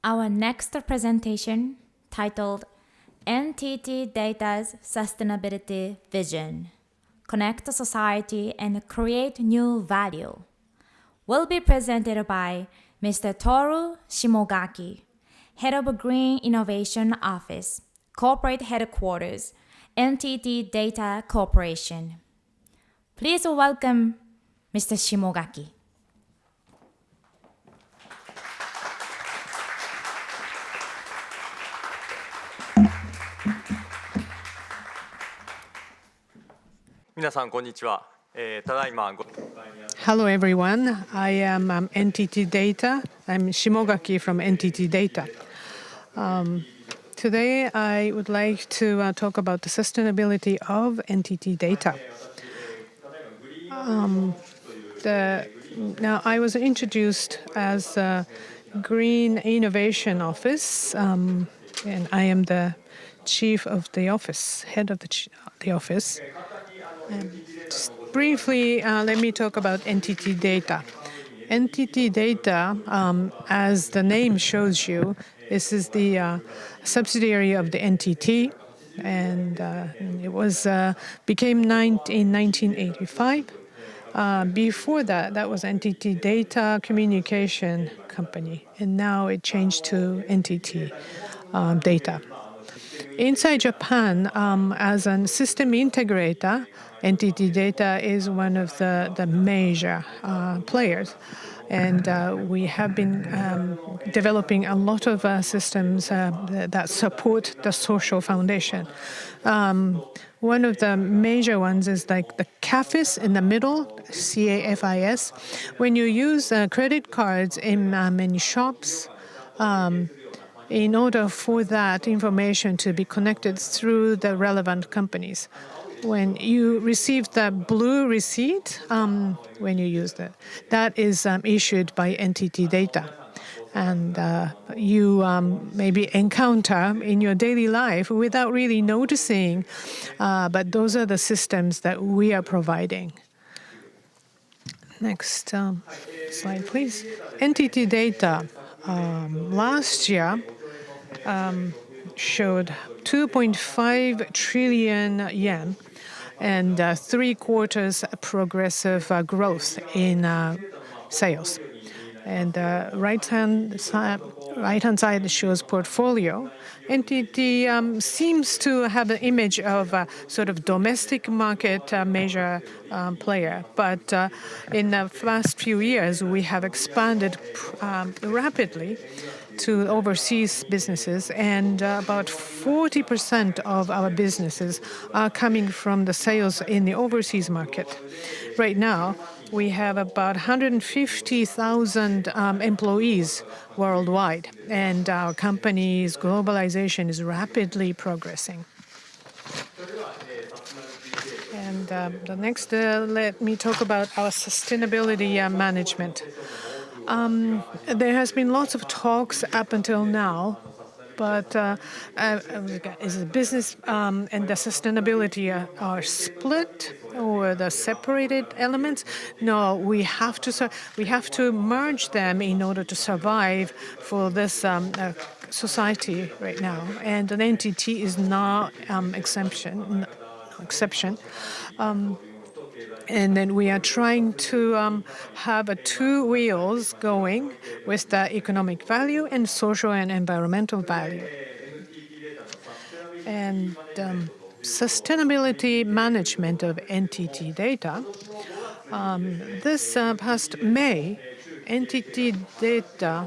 Our next presentation, titled NTT Data's Sustainability Vision, Connect Society and Create New Value, will be presented by Mr. Toru Shimogaki, Head of Green Innovation Office, Corporate Headquarters, NTT Data Corporation. Please welcome Mr. Shimogaki. Hello everyone, I am NTT Data. I'm Shimogaki from NTT Data. Today I would like to talk about the sustainability of NTT Data. Now I was introduced as a Green Innovation Office, and I am the chief of the office, head of the office. Just briefly, let me talk about NTT Data. NTT Data, as the name shows you, this is the subsidiary of the NTT, and it was became in 1985. Before that, that was NTT Data Communication Company, and now it changed to NTT Data. Inside Japan, as a system integrator, NTT Data is one of the major players. And we have been developing a lot of systems that support the social foundation. One of the major ones is like the CAFIS in the middle, CAFIS. When you use credit cards in many shops, in order for that information to be connected through the relevant companies. When you receive the blue receipt, when you use that is issued by NTT Data. And you maybe encounter in your daily life without really noticing, but those are the systems that we are providing. Next slide, please. NTT Data last year showed 2.5 trillion yen and 3/4 progressive growth in sales. And right-hand side shows portfolio. NTT seems to have an image of a sort of domestic market major player. But in the last few years, we have expanded rapidly to overseas businesses, and about 40% of our businesses are coming from the sales in the overseas market. Right now, we have about 150,000 employees worldwide, and our company's globalization is rapidly progressing. And the next, let me talk about our sustainability management. There has been lots of talks up until now, but is the business and the sustainability are split or the separated elements? No, we have to merge them in order to survive for this society right now. And an NTT is not exception. And then we are trying to have two wheels going with the economic value and social and environmental value. And sustainability management of NTT Data. This past May, NTT Data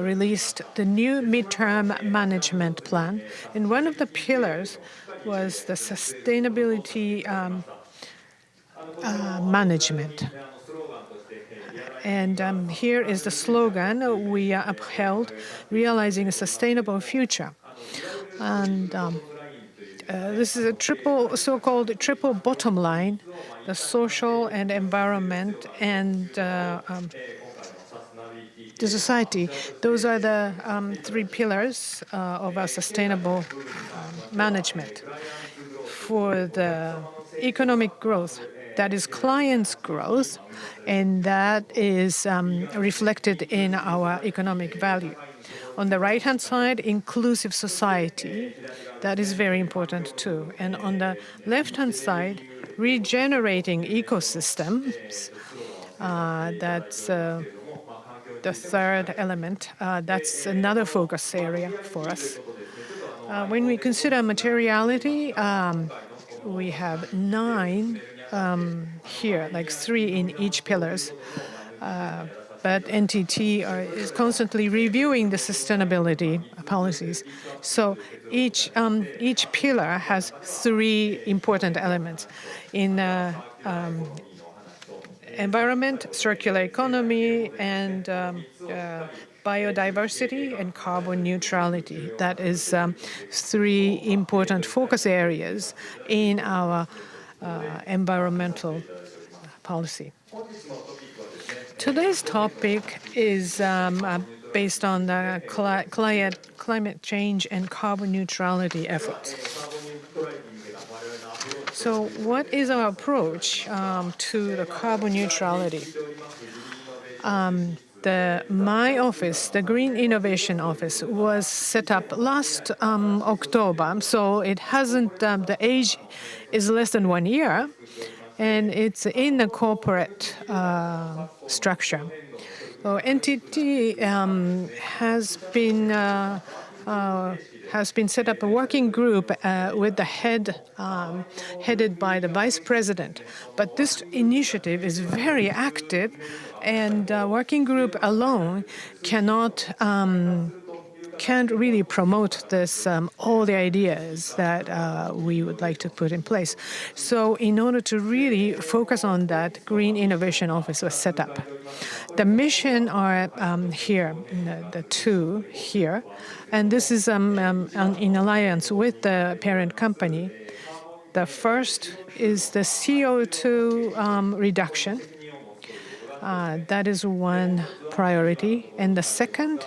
released the new midterm management plan. And one of the pillars was the sustainability management. And here is the slogan we upheld, realizing a sustainable future. And this is a so-called triple bottom line, the social and environment and the society. Those are the three pillars of our sustainable management. For the economic growth, That is clients' growth, and that is reflected in our economic value. On the right-hand side, inclusive society. That is very important too. And on the left-hand side, regenerating ecosystems. That's the third element. That's another focus area for us. When we consider materiality, we have 9 here, like 3 in each pillars. But NTT is constantly reviewing the sustainability policies. So each pillar has 3 important elements. In environment, circular economy, and biodiversity and carbon neutrality. That is 3 important focus areas in our environmental policy. Today's topic is based on the climate change and carbon neutrality efforts. So what is our approach to the carbon neutrality? My office, the Green Innovation Office, was set up last October, so it hasn't, the age is less than 1 year, and it's in the corporate structure. So NTT has been set up a working group with the headed by the vice president. But this initiative is very active, and working group alone can't really promote this all the ideas that we would like to put in place. So in order to really focus on that, Green Innovation Office was set up. The mission are here, the 2 here, and this is in alliance with the parent company. The first is the CO2 reduction. That is one priority. And the second,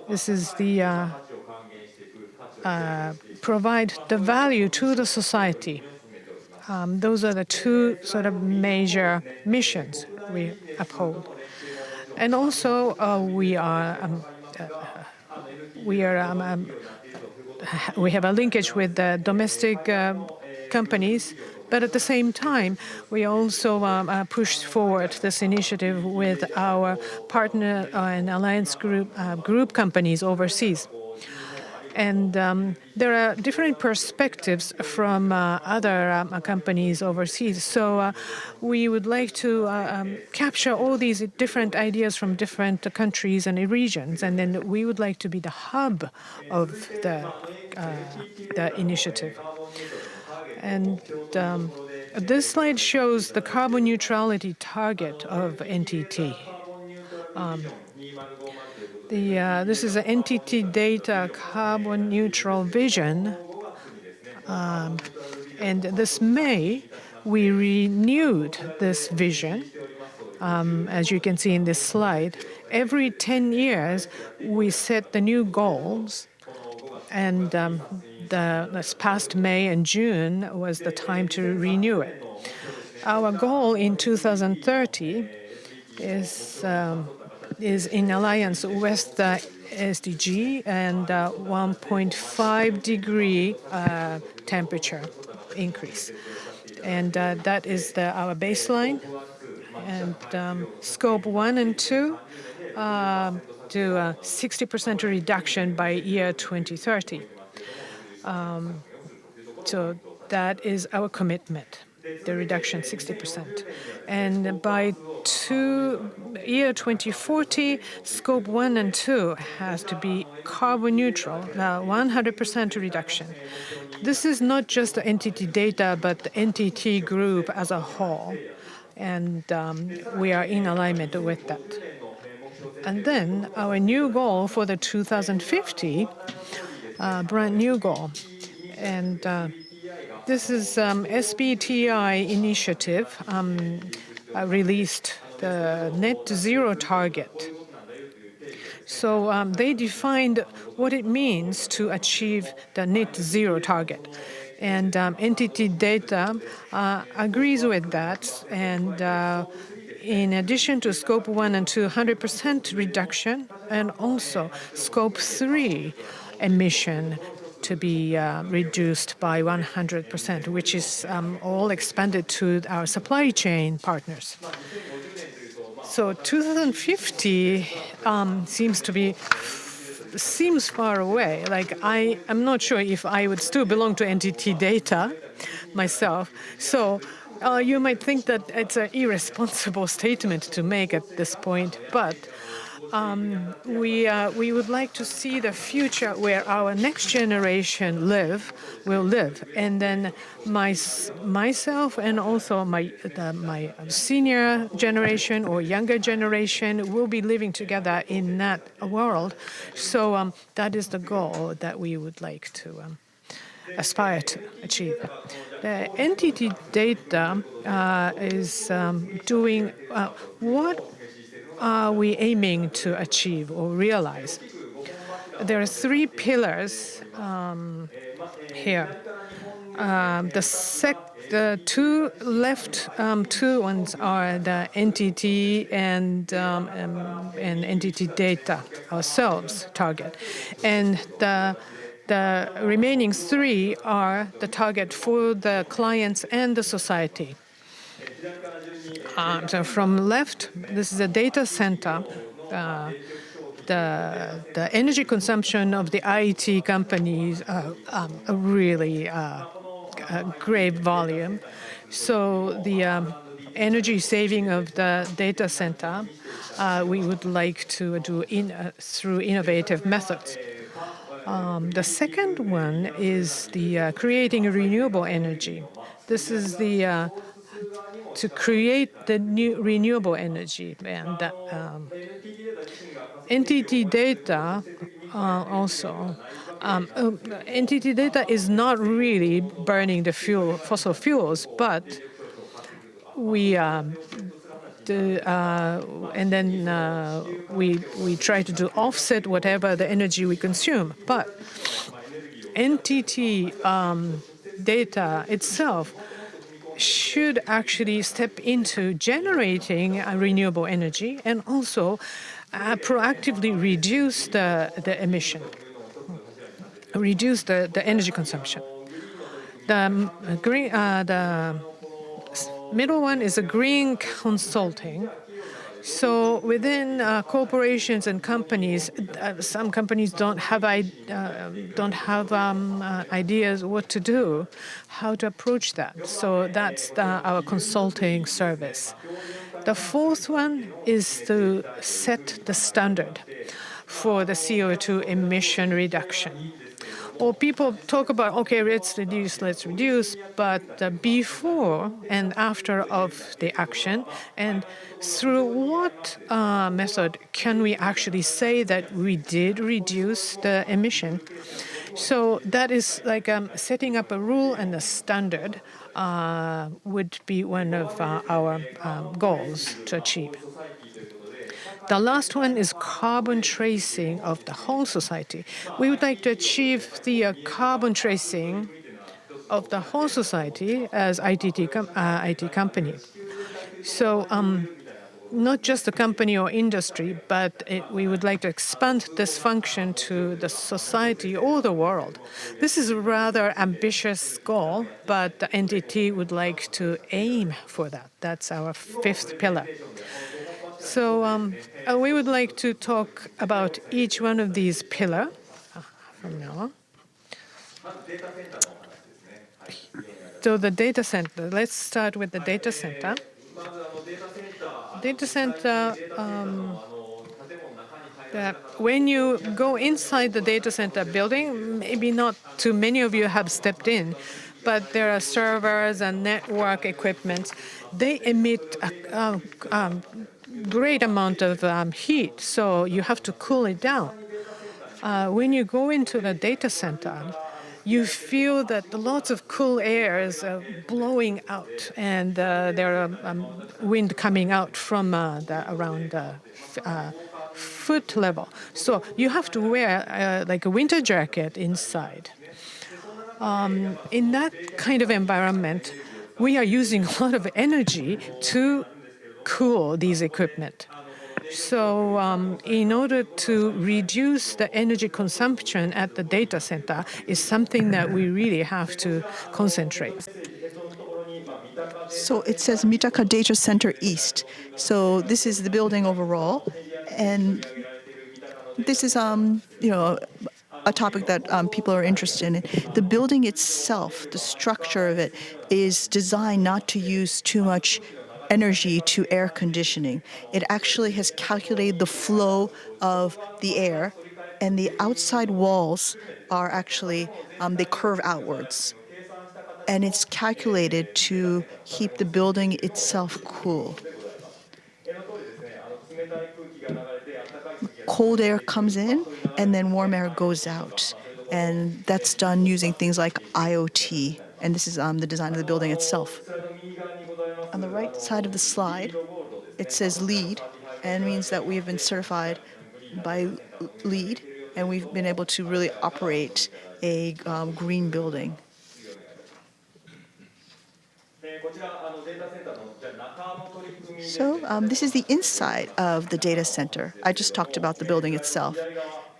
this is the provide the value to the society. Those are the 2 sort of major missions we uphold. And also, we have a linkage with the domestic companies, but at the same time, we also push forward this initiative with our partner and alliance group companies overseas. And there are different perspectives from other companies overseas. So we would like to capture all these different ideas from different countries and regions, and then we would like to be the hub of the initiative. And this slide shows the carbon neutrality target of NTT. This is an NTT data carbon neutral vision. And this May, we renewed this vision. As you can see in this slide, every 10 years, we set the new goals. And this past May and June was the time to renew it. Our goal in 2030 is in alliance with the SDG and 1.5 degree temperature increase. And that is our baseline. And scope 1 and 2 do a 60% reduction by year 2030. So that is our commitment, the reduction 60%. And by year 2040, scope 1 and 2 has to be carbon neutral, 100% reduction. This is not just the NTT data, but the NTT group as a whole. And we are in alignment with that. And then our new goal for the 2050, brand new goal. And this is SBTI initiative released the net zero target. So they defined what it means to achieve the net zero target. And NTT Data agrees with that. And in addition to Scope 1 and 2, 100% reduction, and also Scope 3 emission to be reduced by 100%, which is all expanded to our supply chain partners. So 2050 seems far away. Like I'm not sure if I would still belong to NTT Data myself. So you might think that it's an irresponsible statement to make at this point, but we would like to see the future where our next generation will live, and then myself and also my senior generation or younger generation will be living together in that world. So that is the goal that we would like to aspire to achieve. The NTT Data is doing what are we aiming to achieve or realize? There are three pillars here. The two left two ones are the NTT and NTT Data ourselves target, and the remaining three are the target for the clients and the society. So from left, this is a data center. The energy consumption of the IT companies are really great volume. So the energy saving of the data center, we would like to do through innovative methods. The second one is the creating renewable energy. This is the to create the new renewable energy, and NTT Data also. NTT Data is not really burning the fossil fuels, but we and then we try to do offset whatever the energy we consume. But NTT Data itself should actually step into generating renewable energy and also proactively reduce the emission, reduce the energy consumption. The middle one is a green consulting. So within corporations and companies, some companies don't have ideas what to do, how to approach that. So that's our consulting service. The fourth one is to set the standard for the CO2 emission reduction. Or people talk about, okay, let's reduce, but before and after of the action, and through what method can we actually say that we did reduce the emission? So that is like setting up a rule and a standard would be one of our goals to achieve. The last one is carbon tracing of the whole society. We would like to achieve the carbon tracing of the whole society as IT company. So not just the company or industry, but we would like to expand this function to the society or the world. This is a rather ambitious goal, but the NTT would like to aim for that. That's our fifth pillar. So we would like to talk about each one of these pillars from now on. So the data center, let's start with the data center. Data center, when you go inside the data center building, maybe not too many of you have stepped in, but there are servers and network equipment. They emit a great amount of heat, so you have to cool it down. When you go into the data center, you feel that lots of cool air is blowing out, and there are wind coming out from around foot level. So you have to wear like a winter jacket inside. In that kind of environment, we are using a lot of energy to cool these equipment. So in order to reduce the energy consumption at the data center is something that we really have to concentrate. So it says Mitaka Data Center East. So this is the building overall, and this is a topic that people are interested in. The building itself, the structure of it, is designed not to use too much energy to air conditioning. It actually has calculated the flow of the air, and the outside walls are actually they curve outwards, and it's calculated to keep the building itself cool. Cold air comes in and then warm air goes out. And that's done using things like IoT. And this is the design of the building itself. On the right side of the slide, it says LEED, and it means that we have been certified by LEED, and we've been able to really operate a green building. So this is the inside of the data center. I just talked about the building itself.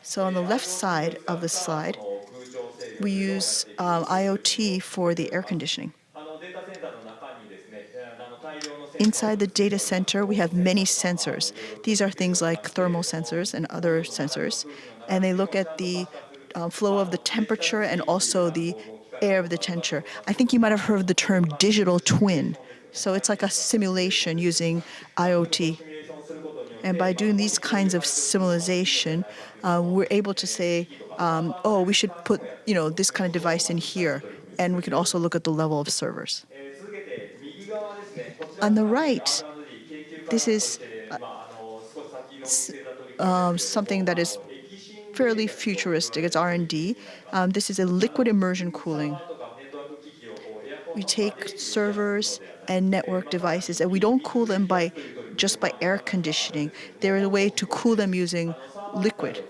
So on the left side of the slide, we use IoT for the air conditioning. Inside the data center, we have many sensors. These are things like thermal sensors and other sensors, and they look at the flow of the temperature and also the air of the temperature. I think you might have heard the term digital twin. So it's like a simulation using IoT. And by doing these kinds of simulation, we're able to say, oh, we should put this kind of device in here. And we can also look at the level of servers. On the right, this is something that is fairly futuristic. It's R&D. This is a liquid immersion cooling. We take servers and network devices, and we don't cool them just by air conditioning. There is a way to cool them using liquid.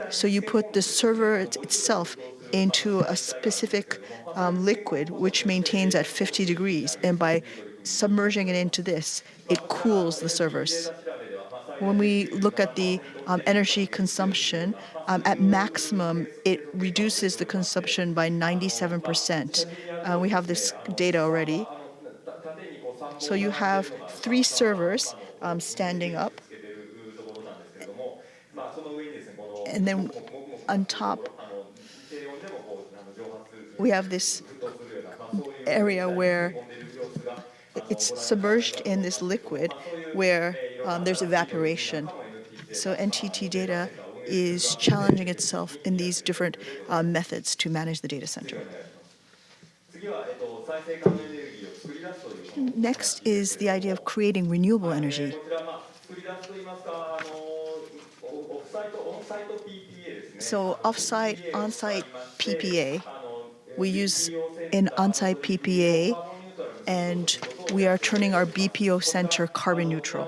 So you put the server itself into a specific liquid, which maintains at 50 degrees, and by submerging it into this, it cools the servers. When we look at the energy consumption, at maximum, it reduces the consumption by 97%. We have this data already. So you have 3 servers standing up. And then on top, we have this area where it's submerged in this liquid where there's evaporation. So NTT Data is challenging itself in these different methods to manage the data center. Next is the idea of creating renewable energy. So off-site, on-site PPA. We use an on-site PPA, and we are turning our BPO center carbon neutral.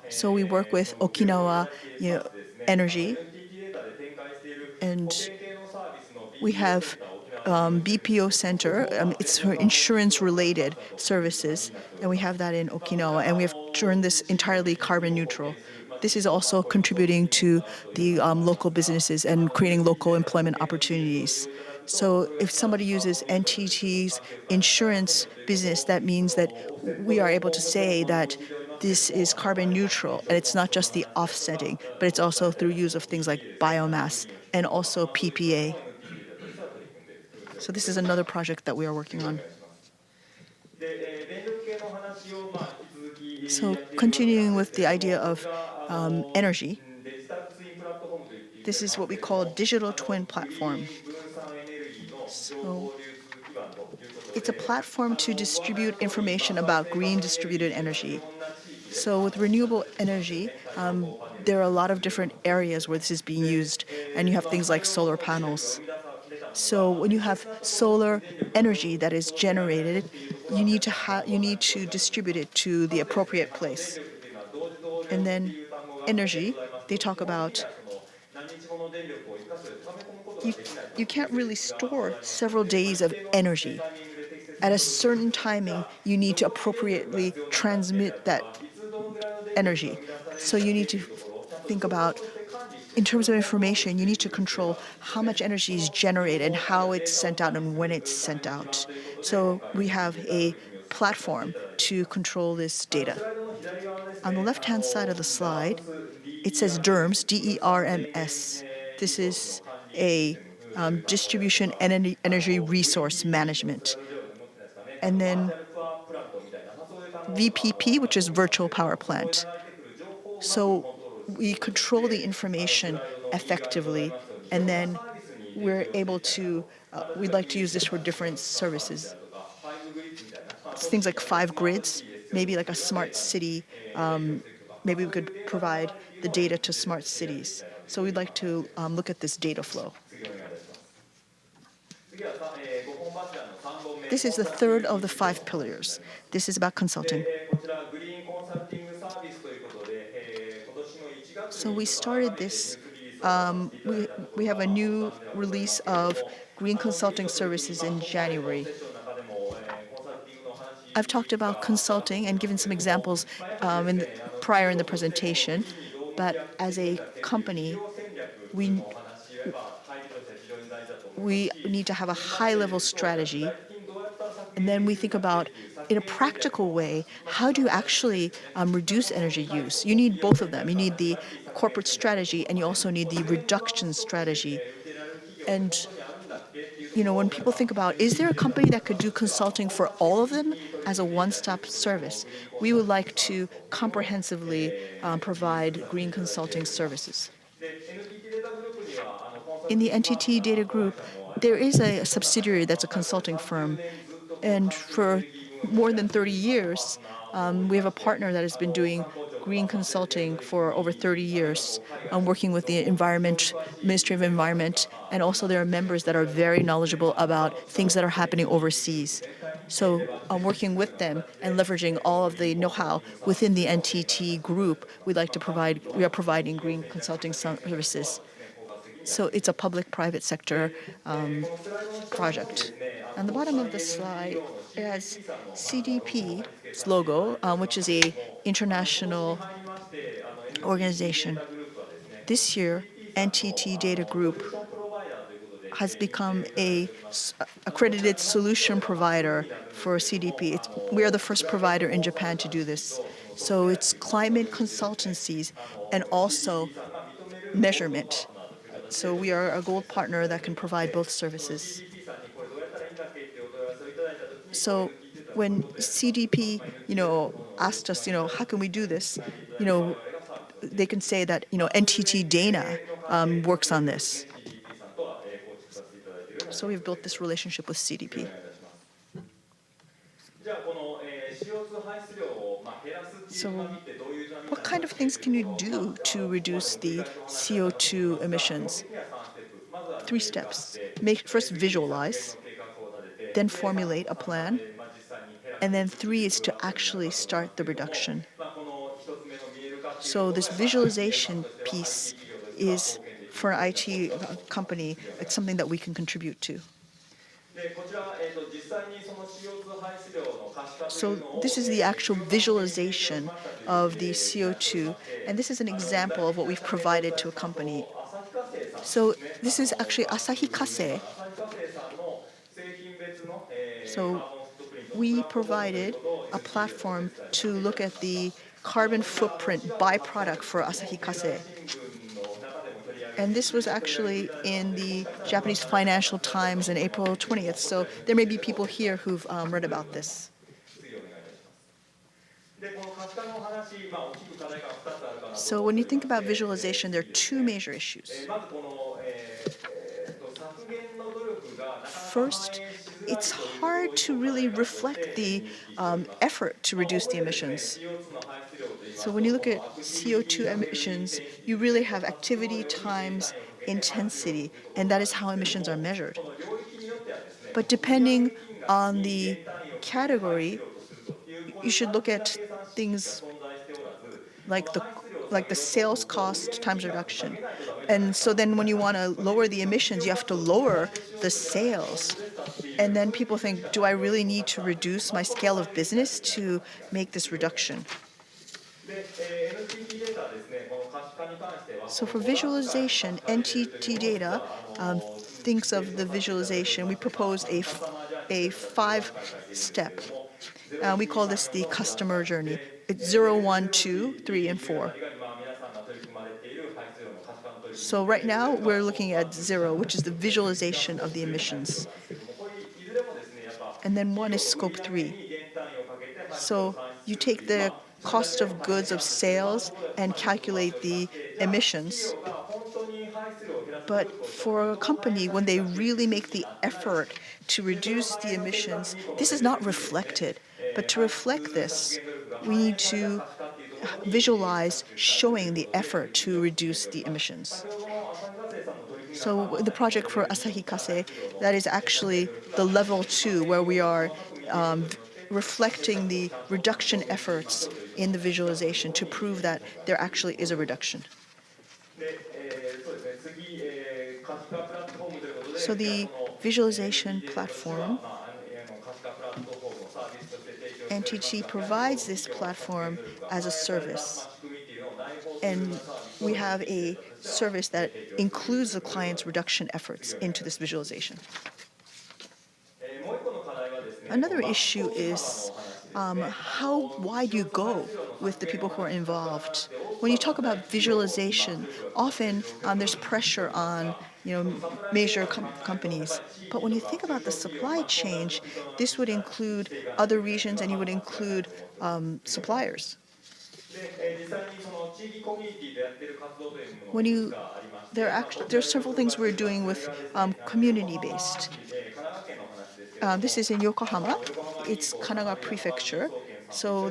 So we work with Okinawa Energy, and we have BPO center. It's for insurance-related services, and we have that in Okinawa, and we have turned this entirely carbon neutral. This is also contributing to the local businesses and creating local employment opportunities. So if somebody uses NTT's insurance business, that means that we are able to say that this is carbon neutral, and it's not just the offsetting, but it's also through use of things like biomass and also PPA. So this is another project that we are working on. So continuing with the idea of energy, this is what we call digital twin platform. So it's a platform to distribute information about green distributed energy. So with renewable energy, there are a lot of different areas where this is being used, and you have things like solar panels. So when you have solar energy that is generated, you need to distribute it to the appropriate place. And then energy, they talk about you, you can't really store several days of energy. At a certain timing, you need to appropriately transmit that energy. So you need to think about, in terms of information, you need to control how much energy is generated and how it's sent out and when it's sent out. So we have a platform to control this data. On the left-hand side of the slide, it says DERMS, DERMS. This is a distribution and energy resource management. And then VPP, which is virtual power plant. So we control the information effectively, and then we're able to, we'd like to use this for different services. It's things like 5 grids, maybe like a smart city. Maybe we could provide the data to smart cities. So we'd like to look at this data flow. This is the third of the 5 pillars. This is about consulting. So we started this. We have a new release of green consulting services in January. I've talked about consulting and given some examples prior in the presentation, but as a company, we need to have a high-level strategy, and then we think about, in a practical way, how do you actually reduce energy use? You need both of them. You need the corporate strategy, and you also need the reduction strategy. And when people think about, is there a company that could do consulting for all of them as a one-stop service? We would like to comprehensively provide green consulting services. In the NTT Data Group, there is a subsidiary that's a consulting firm, and for more than 30 years, we have a partner that has been doing green consulting for over 30 years, working with the Ministry of Environment, and also there are members that are very knowledgeable about things that are happening overseas. So working with them and leveraging all of the know-how within the NTT group, we are providing green consulting services. So it's a public-private sector project. On the bottom of the slide, it has CDP's logo, which is an international organization. This year, NTT Data Group has become a accredited solution provider for CDP. We are the first provider in Japan to do this. So it's climate consultancies and also measurement. So we are a gold partner that can provide both services. So when CDP, asked us, how can we do this? They can say that, NTT Dana works on this. So we've built this relationship with CDP. So what kind of things can you do to reduce the CO2 emissions? 3 steps. First, visualize, then formulate a plan, and then 3 is to actually start the reduction. So this visualization piece is, for an IT company, it's something that we can contribute to. So this is the actual visualization of the CO2, and this is an example of what we've provided to a company. So this is actually Asahi Kasei. So we provided a platform to look at the carbon footprint byproduct for Asahi Kasei. And this was actually in the Japanese Financial Times on April 20th. So there may be people here who've read about this. So when you think about visualization, there are 2 major issues. First, it's hard to really reflect the effort to reduce the emissions. So when you look at CO2 emissions, you really have activity times intensity, and that is how emissions are measured. But depending on the category, you should look at things like the like the sales cost times reduction. And so then when you want to lower the emissions, you have to lower the sales. And then people think, do I really need to reduce my scale of business to make this reduction? So for visualization, NTT data thinks of the visualization. We proposed a 5-step. We call this the customer journey. It's 0, 1, 2, 3, and 4. So right now we're looking at 0, which is the visualization of the emissions. And then 1 is scope 3. So you take the cost of goods of sales and calculate the emissions. But for a company, when they really make the effort to reduce the emissions, this is not reflected. But to reflect this, we need to visualize showing the effort to reduce the emissions. So the project for Asahi Kasei, that is actually the level 2, where we are reflecting the reduction efforts in the visualization to prove that there actually is a reduction. So the visualization platform, NTT provides this platform as a service. And we have a service that includes the client's reduction efforts into this visualization. Another issue is how wide you go with the people who are involved. When you talk about visualization, often there's pressure on major companies. But when you think about the supply chain, this would include other regions and you would include suppliers. There are several things we're doing with community-based. This is in Yokohama. It's Kanagawa Prefecture. So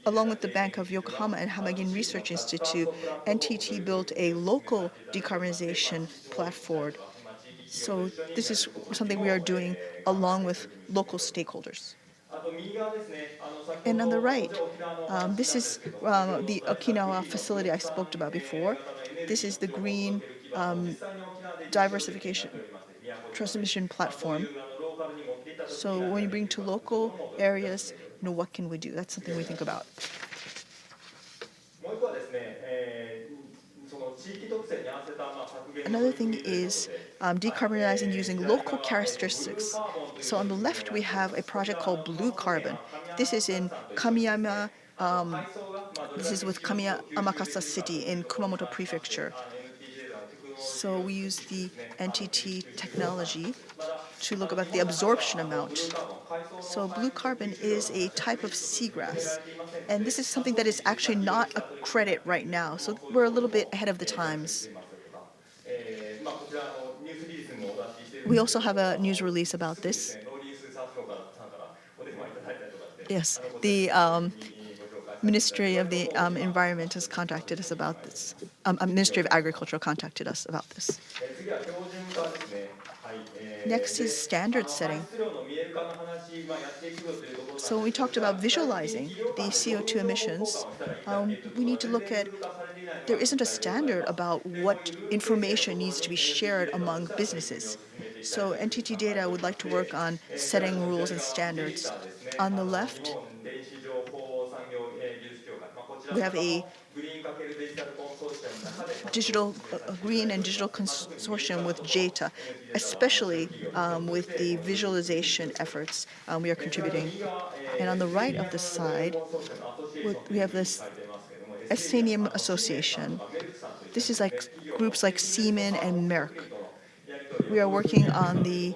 along with the Bank of Yokohama and Hamagin Research Institute, NTT built a local decarbonization platform. So this is something we are doing along with local stakeholders. And on the right, this is the Okinawa facility I spoke about before. This is the green diversification transmission platform. So when you bring to local areas, what can we do? That's something we think about. Another thing is decarbonizing using local characteristics. So on the left, we have a project called Blue Carbon. This is in Kamiyama. This is with Kamiyamakasa City in Kumamoto Prefecture. So we use the NTT technology to look about the absorption amount. So blue carbon is a type of seagrass, and this is something that is actually not a credit right now. So we're a little bit ahead of the times. We also have a news release about this. Yes, the Ministry of the Environment has contacted us about this. Ministry of Agriculture contacted us about this. Next is standard setting. So when we talked about visualizing the CO2 emissions, we need to look at there isn't a standard about what information needs to be shared among businesses. So NTT Data would like to work on setting rules and standards. On the left, we have a green and digital consortium with JETA, especially with the visualization efforts we are contributing. And on the right of the side, we have this Estonian Association. This is like groups like Siemens and Merck. We are working on the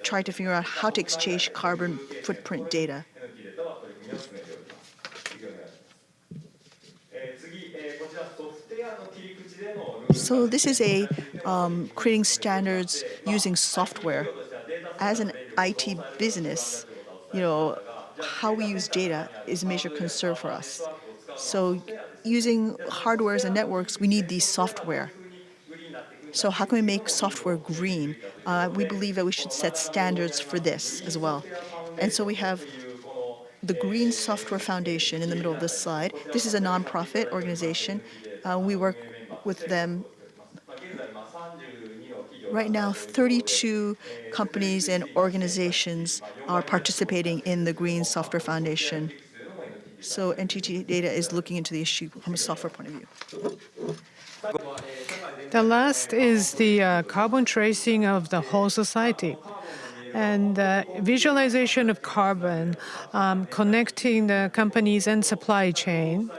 try to figure out how to exchange carbon footprint data. So this is a creating standards using software. As an IT business, how we use data is a major concern for us. So using hardwares and networks, we need these software. So how can we make software green? We believe that we should set standards for this as well. And so we have the Green Software Foundation in the middle of this slide. This is a nonprofit organization. We work with them. Right now, 32 companies and organizations are participating in the Green Software Foundation. So NTT Data is looking into the issue from a software point of view. The last is the carbon tracing of the whole society. And visualization of carbon, connecting the companies and supply chain.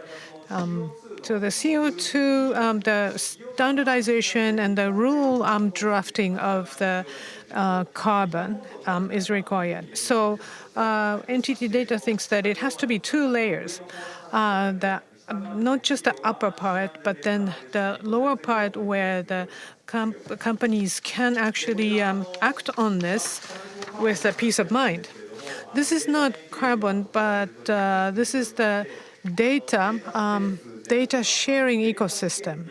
So the CO2, the standardization and the rule drafting of the carbon is required. So NTT Data thinks that it has to be two layers. Not just the upper part, but then the lower part where the companies can actually act on this with a peace of mind. This is not carbon, but this is the data sharing ecosystem.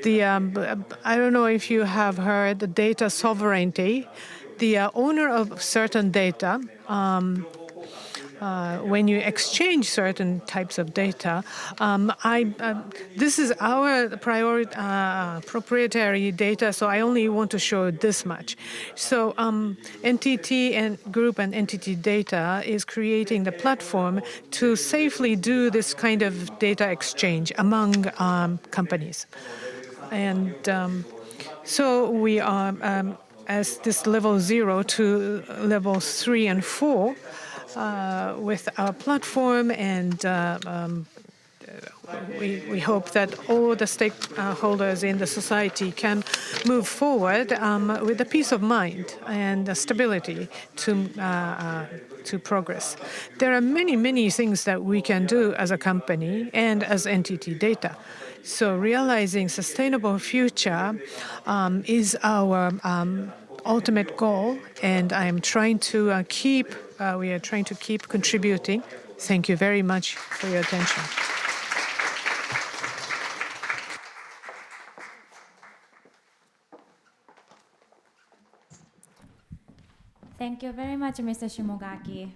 I don't know if you have heard the data sovereignty. The owner of certain data, when you exchange certain types of data, this is our proprietary data, so I only want to show this much. So NTT and Group and NTT Data is creating the platform to safely do this kind of data exchange among companies. And so we are, as this level 0 to level 3 and 4, with our platform, and we hope that all the stakeholders in the society can move forward with a peace of mind and stability to progress. There are many, many things that we can do as a company and as NTT Data. So realizing sustainable future is our ultimate goal, and we are trying to keep contributing. Thank you very much for your attention. Thank you very much, Mr. Shimogaki.